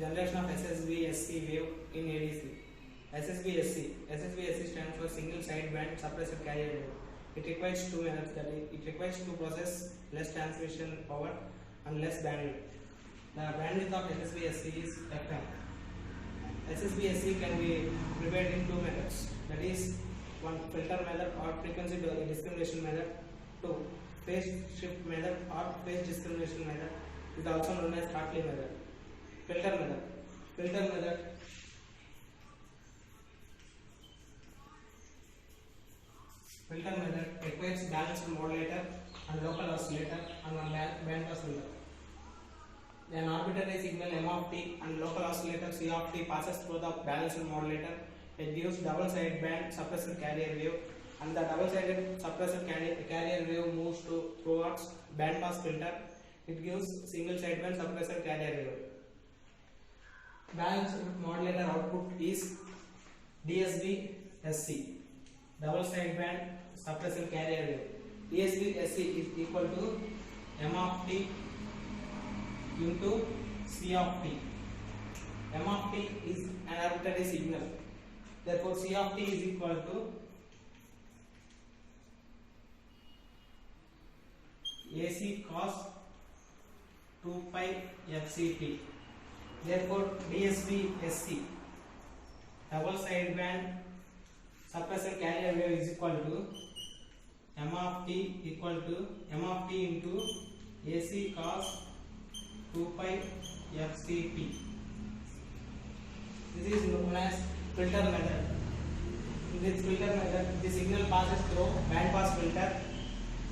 Generation of SSB-SC wave in ADC. SSB-SC stands for single sideband suppressor carrier wave. It requires two methods, that is, it requires to process less transmission power and less bandwidth. The bandwidth of SSB-SC is FM. SSB-SC can be prepared in two methods, that is, one filter method or frequency discrimination method, two phase shift method or phase discrimination method is also known as Hartley method. Filter method requires balanced modulator and local oscillator and one band pass filter. An arbitrary signal M of t and local oscillator C of t passes through the balanced modulator. It gives double sideband suppressor carrier wave, and the double sided suppressor carrier wave moves towards band pass filter. It gives single sideband suppressor carrier wave. Balanced modulator output is DSB-SC, double sideband suppressor carrier wave. DSB-SC is equal to M of t into C of t. M of t is an arbitrary signal. Therefore, C of t is equal to AC cos 2 pi FCT. Therefore, DSB-SC, double sideband suppressor carrier wave, is equal to M of t into AC cos 2 pi FCT. This is known as filter method. In this filter method, the signal passes through band pass filter,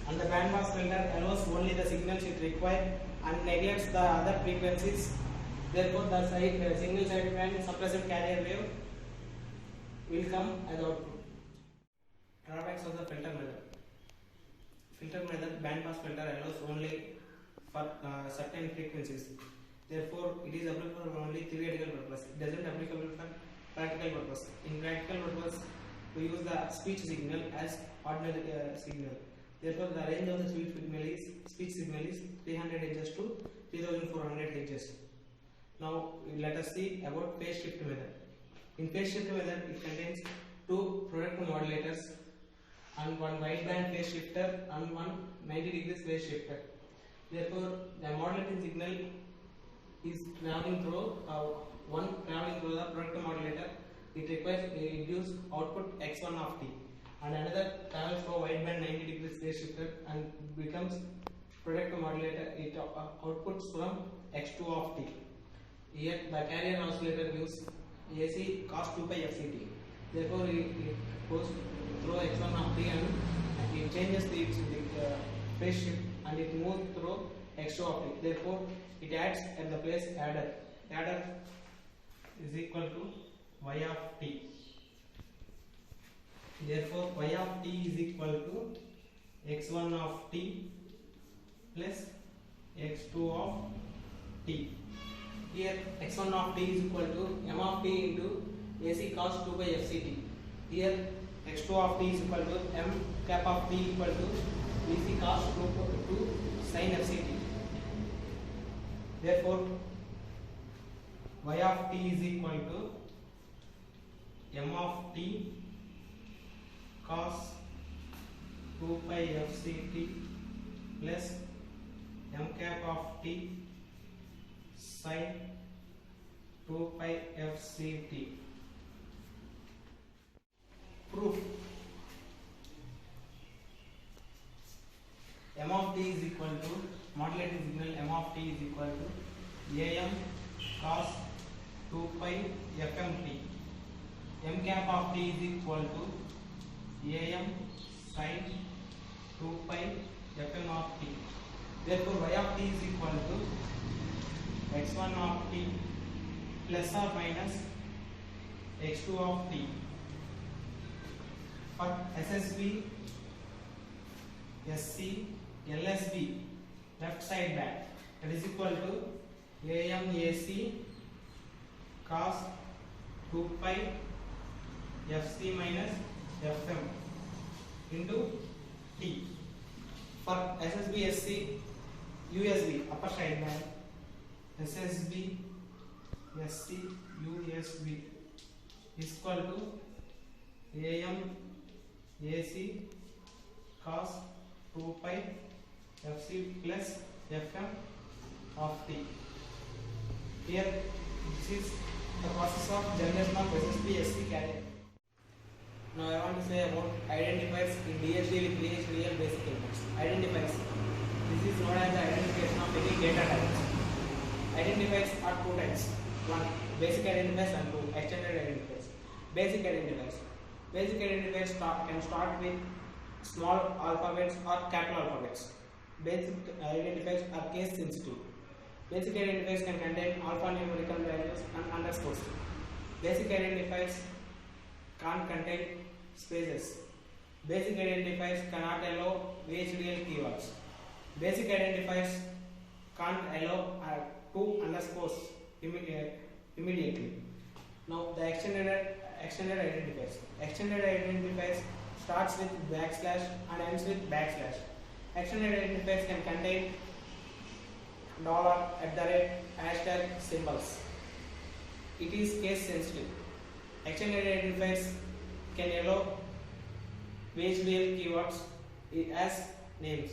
and the band pass filter allows only the signals it requires and neglects the other frequencies. Therefore, the single sideband suppressor carrier wave will come as output. Drawbacks of the filter method. Filter method band pass filter allows only for certain frequencies. Therefore, it is applicable for only theoretical purpose. It doesn't applicable for practical purpose. In practical purpose, we use the speech signal as ordinary signal. Therefore, the range of the speech signal is 300 Hz to 3400 Hz. Now, let us see about phase shift method. In phase shift method, it contains two product modulators and one wideband phase shifter and one 90 degrees phase shifter. Therefore, the modulating signal is traveling through the product modulator. It gives output x1 of t, and another travels through wideband 90 degrees phase shifter and becomes product modulator. It outputs from x2 of t. Here, the carrier oscillator gives AC cos 2 pi FCT. Therefore, it goes through x1 of t and it changes the phase shift and it moves through x2 of t. Therefore, it adds at the place adder. Adder is equal to y of t. Therefore, y of t is equal to x1 of t plus x2 of t. Here, x1 of t is equal to m of t into AC cos 2 by FCT. Here, x2 of t is equal to m cap of t equal to AC cos 2 sin FCT. Therefore, y of t is equal to m of t cos 2 pi FCT plus m cap of t sin 2 pi FCT. Proof. M of t is equal to modulating signal m of t is equal to am cos 2 pi fmt. M cap of t is equal to am sin 2 pi fm of t. Therefore, y of t is equal to x1 of t plus or minus x2 of t. For SSB, SC, LSB, left side band, that is equal to AMAC cos 2 pi FC minus FM into T. For SSB, SC, USB, upper side band, SSB, SCUSB is equal to AM AC cos 2 pi FC plus FM of t. Here this is the process of generation of SSB SC carrier. Now I want to say about identifiers in DHD with VHDL basic elements. Identifiers. This is known as the identification of any data types. Identifiers are two types. One, basic identifiers, and two, extended identifiers. Basic identifiers. Basic identifiers can start with small alphabets or capital alphabets. Basic identifiers are case sensitive. Basic identifiers can contain alphanumerical values and underscores. Basic identifiers can't contain spaces. Basic identifiers cannot allow VHDL keywords. Basic identifiers can't allow two underscores immediately. Now the extended identifiers. Extended identifiers starts with backslash and ends with backslash. Extended identifiers can contain dollar, hashtag symbols. It is case sensitive. Extended identifiers can allow VHDL keywords as names.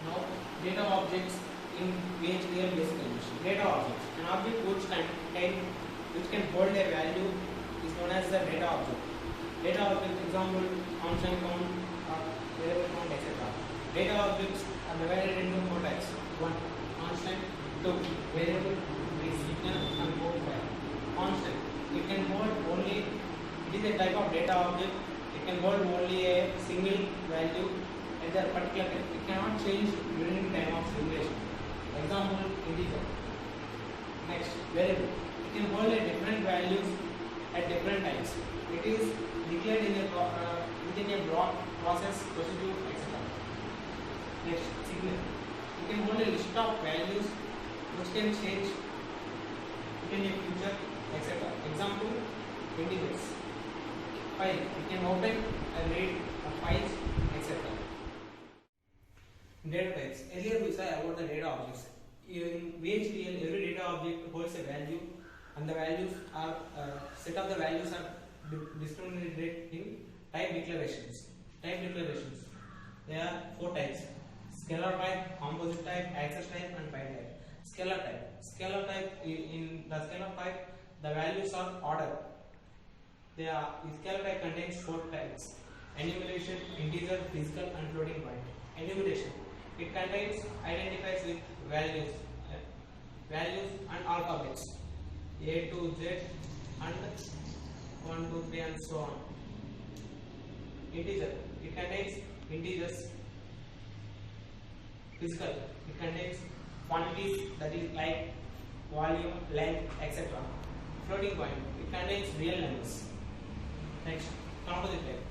Now, data objects in VHDL basic English. Data objects. An object which can hold a value is known as the data object. Data object, example, constant count, variable count, etc. Data objects are divided into four types. 1. Constant. 2. Variable. 3. Signal and 4. Constant. It can hold only. It is a type of data object. It can hold only a single value at the particular time. It cannot change during the time of simulation. Example, integer. Next, variable. It can hold a different values at different times. It is declared in within a block, process, procedure, etc. Next, signal. It can hold a list of values which can change in the future, etc. Example, integers. File. It can open and read files, etc. Data types. Earlier we saw about the data objects. In VHDL, every data object holds a value, and the values are set of the values are discriminated in type declarations. Type declarations. There are four types: scalar type, composite type, access type, and file type. Scalar type. Scalar type, in the scalar type, the values are ordered. The scalar type contains four types: enumeration, integer, physical, and floating point. Enumeration. It contains identifiers with values and alphabets A to Z and 1, 2, 3 and so on. Integer. It contains integers. Physical. It contains quantities, that is like volume, length, etc. Floating point. It contains real numbers. Next, composite type.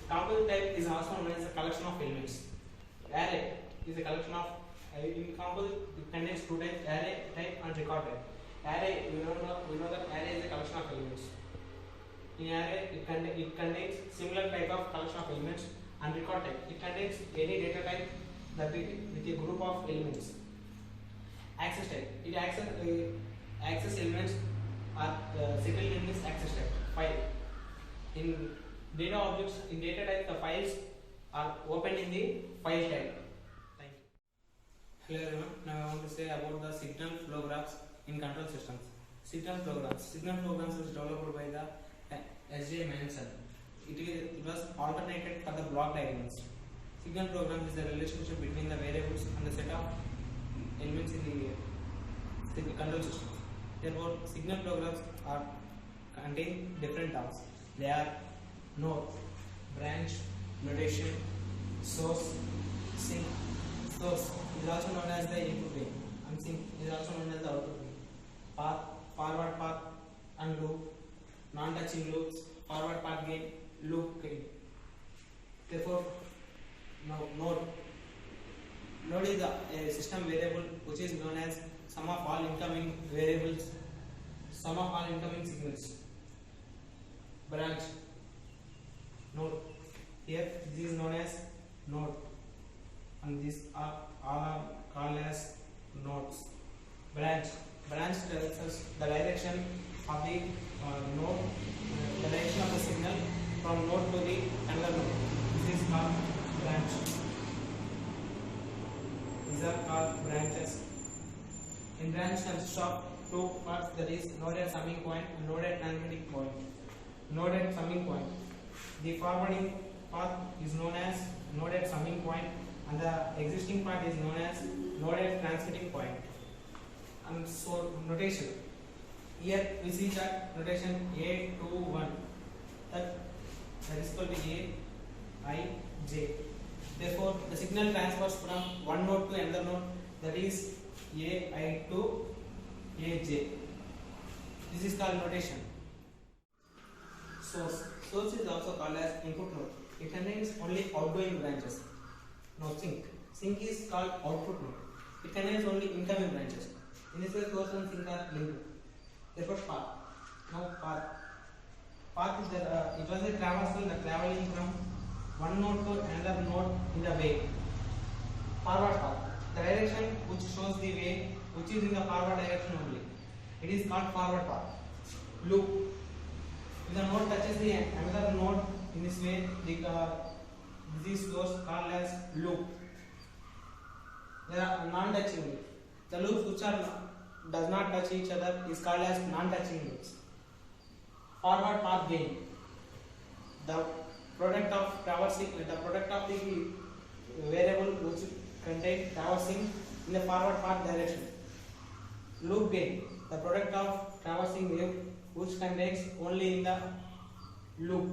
Composite type is also known as a collection of elements. Array is a collection of in composite it contains two types: array type and record type. Array, we know that array is a collection of elements. In array, it contains similar type of collection of elements, and record type. It contains any data type that with a group of elements. Access type. It access elements are settled in this access type. File. In data objects, in data type, the files are opened in the file type. Thank you. Hello everyone. Now I want to say about the signal flow graphs in control systems. Signal flow graphs. Signal flow graphs was developed by the S.J. Manson. It was alternated for the block diagrams. Signal flow graph is the relationship between the variables and the set of elements in the control system. Therefore, signal flow graphs contain different terms. They are node, branch, notation, source, sink. Source is also known as the input way, and sink is also known as the output way. Path, forward path, and loop, non-touching loops, forward path gain, loop gain. Therefore, now node is a system variable which is known as sum of all incoming variables, sum of all incoming signals. Branch, node. Here this is known as node, and these are all called as nodes. Branch branch tells us the direction of the node, the direction of the signal from node to the another node. This is called branch. These are called branches. In branch consists of two parts, that is node at summing point and node at transmitting point. Node at summing point. The forwarding path is known as node at summing point and the existing part is known as node at transmitting point. And so notation. Here we see that notation A21, that is equal to A, I, J. Therefore, the signal transfers from one node to another node, that is AI to AJ. This is called notation. Source. Source is also called as input node. It contains only outgoing branches. Now sink. Sink is called output node. It contains only incoming branches. In this way, source and sink are linked. Therefore, path. Now path. Path is it was a traversal, the traveling from one node to another node in the way. Forward path. The direction which shows the way, which is in the forward direction only. It is called forward path. Loop. If the node touches the another node in this way, this is called as loop. There are non-touching loops. The loops which does not touch each other is called as non-touching loops. Forward path gain. The product of traversing, the product of the variable which contain traversing in the forward path direction. Loop gain. The product of traversing wave which contains only in the loop.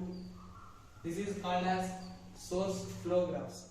This is called as source flow graphs.